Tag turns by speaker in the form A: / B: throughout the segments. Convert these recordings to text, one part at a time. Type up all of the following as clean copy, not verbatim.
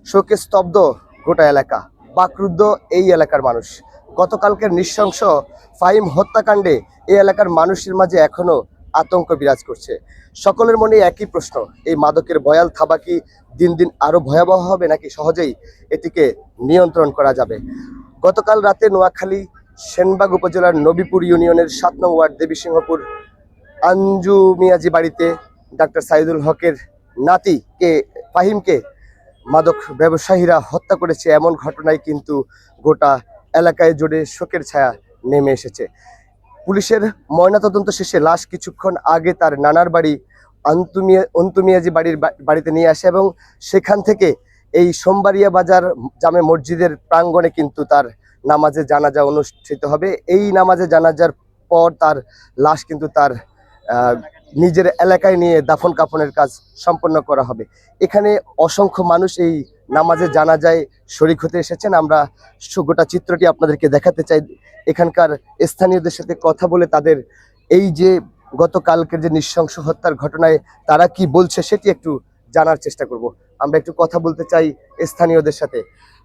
A: শোকে স্তব্ধ গোটা এলাকা, বাকরুদ্ধ এই এলাকার মানুষ। গতকালকের নৃশংস ফাহিম হত্যাকাণ্ডে এই এলাকার মানুষের মাঝে এখনো আতঙ্ক বিরাজ করছে। সকলের মনে একই প্রশ্ন, এই মাদকের ভয়াল থাবা কি দিন দিন আরো ভয়াবহ হবে, নাকি সহজেই এটিকে নিয়ন্ত্রণ করা যাবে? গতকাল রাতে নোয়াখালী সেনবাগ উপজেলার নবীপুর ইউনিয়নের ৭ নং ওয়ার্ড দেবীসিংহপুর আঞ্জু মিয়াজি বাড়িতে ডাক্তার সাইদুল হকের নাতিকে ফাহিমকে মাদক ব্যবসায়ীরা হত্যা করেছে, এমন ঘটনায় কিন্তু গোটা এলাকায় জুড়ে শোকের ছায়া নেমে এসেছে। পুলিশের ময়নাতদন্ত শেষে লাশ কিছুক্ষণ আগে তার নানার বাড়ি অন্তুমিয়াজি বাড়িতে নিয়ে আসে এবং সেখান থেকে এই সোমবারিয়া বাজার জামে মসজিদের প্রাঙ্গণে কিন্তু তার নামাজে জানাজা অনুষ্ঠিত হবে। এই নামাজে জানাজার পর তার লাশ কিন্তু তার নিজের এলাকায় নিয়ে দাফন কাফনের কাজ সম্পন্ন করা হবে। এখানে অসংখ্য মানুষ এই নামাজে জানাজায় শরীক হতে এসেছেন। আমরা গোটা চিত্রটি আপনাদেরকে দেখাতে চাই। এখানকার স্থানীয়দের সাথে কথা বলে তাদের এই যে গতকালকের যে নৃশংস হত্যার ঘটনায় তারা কি বলছে সেটি একটু জানার চেষ্টা করব। আমরা একটু কথা বলতে চাই স্থানীয়দের সাথে।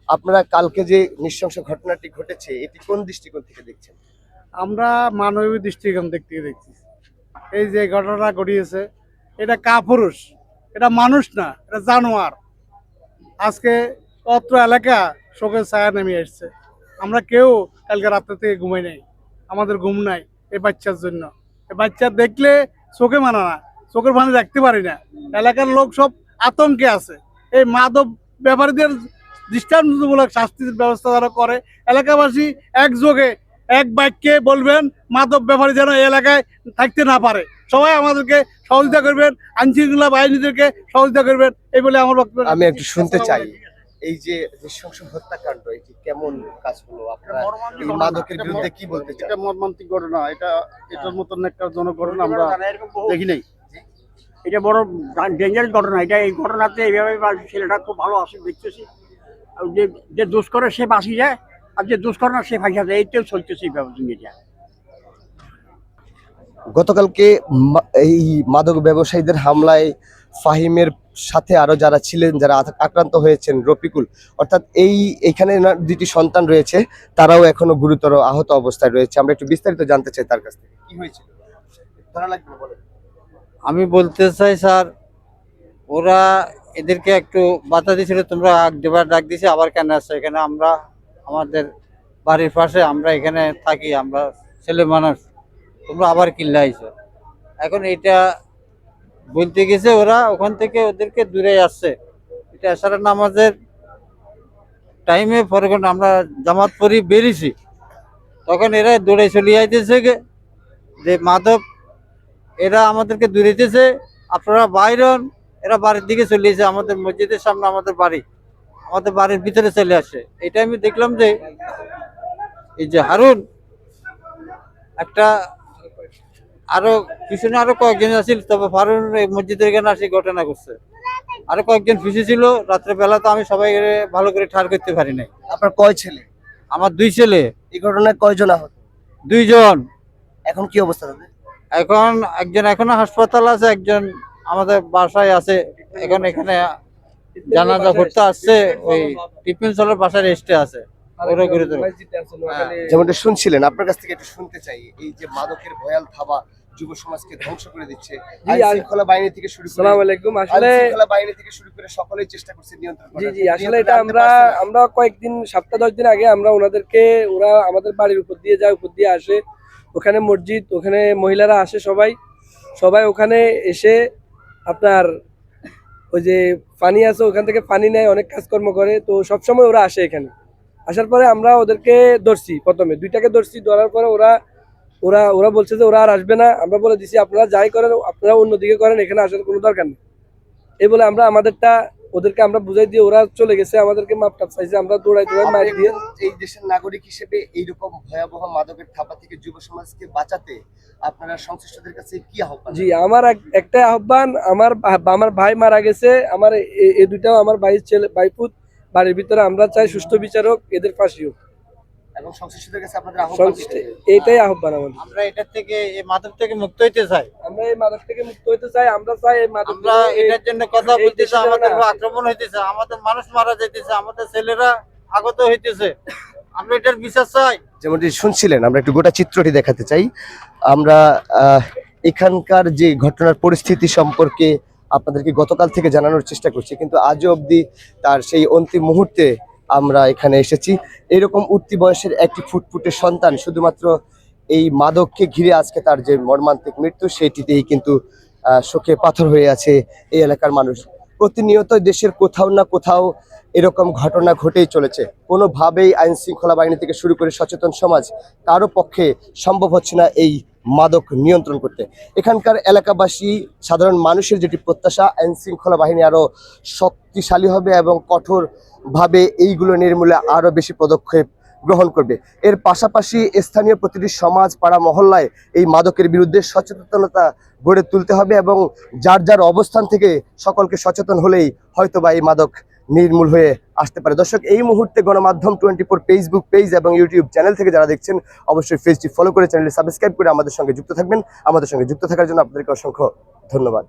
A: আপনারা কালকে যে নৃশংস ঘটনাটি ঘটেছে এটি কোন দৃষ্টিকোণ থেকে দেখছেন?
B: আমরা মানবীয় দৃষ্টিকোণ থেকে দেখছি। এই যে ঘটনা ঘটিয়েছে এটা কাপুরুষ, এটা মানুষ না, এটা জানোয়ার। আজকে অত্র এলাকা শোকের ছায়া নেমে এসছে। আমরা কেউ কালকে রাত্রে থেকে ঘুমাই নাই, আমাদের ঘুম নাই এই বাচ্চার জন্য। এই বাচ্চা দেখলে চোখে মানা না, চোখের ভানে দেখতে পারি না। এলাকার লোক সব আতঙ্কে আছে। এই মাদক ব্যাপারীদের দৃষ্টান্তমূলক শাস্তির ব্যবস্থা যারা করে, এলাকাবাসী একযোগে এক বাক্যে বলবেন মাদক ব্যাপারী যেন এই এলাকায় থাকতে না পারে। সবাই আমাদেরকে সহযোগিতা করবেন, আইনশৃঙ্খলা বাহিনীদেরকে সহযোগিতা করবেন, এই বলে আমার বক্তব্য।
A: আমি একটু শুনতে চাই, এই যে নৃশংস হত্যাকাণ্ড এটি কেমন কাজ হলো? আপনারা এই মাদকের বিরুদ্ধে কি বলতে চান?
B: এটা মর্মান্তিক ঘটনা। এটার মতন একটা জনঘটনা আমরা দেখি নাই।
C: এটা বড় ডেঞ্জারাস ঘটনা। এই ঘটনাতে এইভাবে ছেলেটা খুব ভালো আছে দেখতেছি। আর যে দোষ করে সে বাঁচি যায়, আর যে দোষ করে না সে ফাঁসি যায়। এইটাও চলতেছে এই ব্যাপারটা।
A: গতকালকে এই মাদক ব্যবসায়ীদের হামলায় ফাহিমের সাথে আরো যারা ছিলেন, যারা আক্রান্ত হয়েছেন, রফিকুল অর্থাৎ এইখানে দুটি সন্তান রয়েছে, তারাও এখনো গুরুতর আহত অবস্থায় রয়েছে। আমরা একটু বিস্তারিত জানতে চাই তার কাছ থেকে কি হয়েছিল।
D: আমি বলতে চাই স্যার, ওরা এদেরকে একটু বাধা দিয়েছিল, তোমরা ডাক দিছে, আবার কেন আসছে এখানে? আমরা আমাদের বাড়ির পাশে, আমরা এখানে থাকি, আমরা ছেলে মানুষ, তোমরা আবার কিল্লা আইছো। এখন এটা বলতে গেছে, ওরা ওখান থেকে ওদেরকে দূরে আসছে। এটা এশারা নামাজের টাইমে পরে আমরা জামাত পরি বেরিয়েছি, তখন এরা দৌড়ে চলে আইতেছে যে মাধব এরা আমাদেরকে দূরেতেছে, আপনারা বাইরন। এরা বাড়ির দিকে চলে এসে আমাদের মসজিদের সামনে আমাদের বাড়ির ভিতরে চলে আসে। এটা আমি দেখলাম যে এই যে হারুন একটা, আরো পিছনে আরো কয়েকজন আছিল, তবে হারুন মসজিদের এখানে আসে ঘটনা করছে। আরো কয়েকজন পিছিয়ে ছিল রাত্রে বেলা, তো আমি সবাই ভালো করে ঠার করতে পারি নাই।
A: আপনার কয় ছেলে?
D: আমার 2 ছেলে।
A: এই ঘটনায় কয়জন আহত?
D: 2 জন।
A: এখন কি অবস্থা তাদের?
D: এখন একজন এখনো হাসপাতাল আছে, একজন আমাদের বাসায় আছে। এখন এখানে জানাজা করতে আসছে, ওই টিফিন চলের বাসায় রেস্টে আছে। ওরা গুরুতর।
A: যেমনটা শুনছিলেন, আপনার কাছ থেকে একটু শুনতে চাই, এই যে মাদকের ভয়াল থাবা যুব সমাজকে ধ্বংস করে দিচ্ছে, আইনশৃঙ্খলা বাহিনী থেকে শুরু করে, আসসালামু আলাইকুম, আসলে আইনশৃঙ্খলা বাহিনী থেকে শুরু করে সকলেই চেষ্টা করছে নিয়ন্ত্রণ করার।
E: জি আসলে এটা আমরা কয়েকদিন, সপ্তাহ 10 দিন আগে আমরা ওনাদেরকে, ওরা আমাদের বাড়ির উপর দিয়ে যায়, উপর দিয়ে আসে, ওখানে মসজিদ, ওখানে মহিলারা আসে, সবাই ওখানে এসে আপনার ওই যে পানি আছে ওখান থেকে পানি নেয়, অনেক কাজকর্ম করে। তো সবসময় ওরা আসে এখানে। আসার পরে আমরা ওদেরকে ধরছি, প্রথমে 2টাকে ধরছি। ধরার পরে ওরা বলছে যে ওরা আর আসবে না। আমরা বলে দিছি আপনারা যাই করেন আপনারা অন্যদিকে করেন, এখানে আসার কোনো দরকার নেই। এই বলে আমরা আমাদেরটা ওদেরকে আমরা বুঝাই দিয়ে ওরা চলে গেছে, আমাদেরকে মাপ টাপ চাইছে। আমরা দৌড়াই মার দিয়ে,
A: এই দেশের নাগরিক হিসেবে এইরকম ভয়াবহ মাদকের থাবা থেকে যুব সমাজকে বাঁচাতে আপনারা সংশ্লিষ্টদের কাছে কি আহ্বান?
E: জি আমার একটা আহ্বান, আমার ভাই মারা গেছে, আমার এই দুইটাও আমার ভাইয়ের ছেলে, ভাইপুত বাড়ির ভিতরে। আমরা চাই সুষ্ঠু বিচারক, এদের ফাঁসি হোক।
A: এবং সংশ্লিষ্টদের কাছে আপনাদের আহ্বান
E: সংশ্লিষ্ট এইটাই আহ্বান আমাদের।
D: আমরা এটার থেকে এই মাদক থেকে মুক্ত হইতে চাই।
E: আমরা এই মাদক থেকে মুক্ত হতে চাই, আমরা চাই এই মাদক
D: আমরা এটার জন্য কথা
E: এই
D: বলতেছি,
E: দেশে যেন
D: আমাদের
E: না
D: উপর
E: আসে।
D: আক্রমণ হইতেছে, আমাদের মানুষ মারা যাইতেছে, আমাদের ছেলেরা আগত হইতেছে, আমরা এটার বিচার চাই।
A: যেমনটি শুনছিলেন, আমরা একটু গোটা চিত্রটি দেখাতে চাই। আমরা এখানকার যে ঘটনার পরিস্থিতি সম্পর্কে আপনাদেরকে গতকাল থেকে জানানোর চেষ্টা করছি, কিন্তু আজও অবধি তার সেই অন্তিম মুহূর্তে আমরা এখানে এসেছি। এরকম উঠতি বয়সের একটি ফুটফুটে সন্তান শুধুমাত্র এই মাদককে ঘিরে আজকে তার যে মর্মান্তিক মৃত্যু, সেটিতেই কিন্তু শোকে পাথর হয়ে আছে এই এলাকার মানুষ। প্রতিনিয়ত দেশের কোথাও না কোথাও এরকম ঘটনা ঘটেই চলেছে। কোনোভাবেই আইন শৃঙ্খলা বাহিনী থেকে শুরু করে সচেতন সমাজ কারো পক্ষে সম্ভব হচ্ছে না এই মাদক নিয়ন্ত্রণ করতে। এখানকার এলাকাবাসী সাধারণ মানুষের যেটি প্রত্যাশা, আইন শৃঙ্খলা বাহিনী আরো শক্তিশালী হবে এবং কঠোরভাবে এইগুলো নির্মূলে আরো বেশি পদক্ষেপ গ্রহণ করবে। এর পাশাপাশি স্থানীয় প্রতিটি সমাজ, পাড়া, মহল্লায় এই মাদকের বিরুদ্ধে সচেতনতা গড়ে তুলতে হবে এবং যার যার অবস্থান থেকে সকলকে সচেতন হলেই হয়তোবা এই মাদক নির্মূল হয়ে আসতে পারে। দর্শক, এই মুহূর্তে গণমাধ্যম 24 ফেসবুক পেজ এবং ইউটিউব চ্যানেল থেকে যারা দেখছেন, অবশ্যই পেজটি ফলো করে চ্যানেলটি সাবস্ক্রাইব করে আমাদের সঙ্গে যুক্ত থাকবেন। আমাদের সঙ্গে যুক্ত থাকার জন্য আপনাদেরকে অসংখ্য ধন্যবাদ।